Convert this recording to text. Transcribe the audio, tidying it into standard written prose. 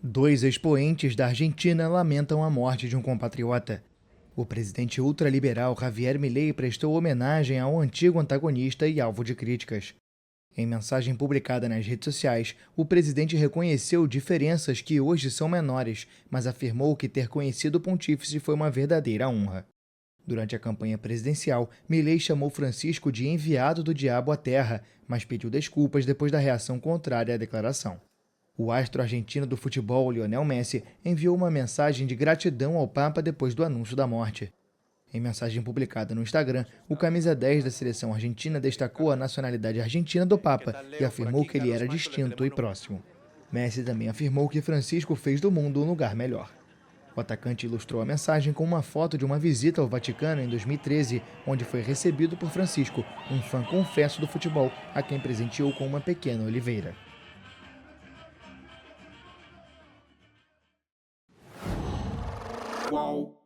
Dois expoentes da Argentina lamentam a morte de um compatriota. O presidente ultraliberal Javier Milei prestou homenagem ao antigo antagonista e alvo de críticas. Em mensagem publicada nas redes sociais, o presidente reconheceu diferenças que hoje são menores, mas afirmou que ter conhecido o pontífice foi uma verdadeira honra. Durante a campanha presidencial, Milei chamou Francisco de enviado do diabo à terra, mas pediu desculpas depois da reação contrária à declaração. O astro argentino do futebol, Lionel Messi, enviou uma mensagem de gratidão ao Papa depois do anúncio da morte. Em mensagem publicada no Instagram, o camisa 10 da seleção argentina destacou a nacionalidade argentina do Papa e afirmou que ele era distinto e próximo. Messi também afirmou que Francisco fez do mundo um lugar melhor. O atacante ilustrou a mensagem com uma foto de uma visita ao Vaticano em 2013, onde foi recebido por Francisco, um fã confesso do futebol, a quem presenteou com uma pequena oliveira. Qual?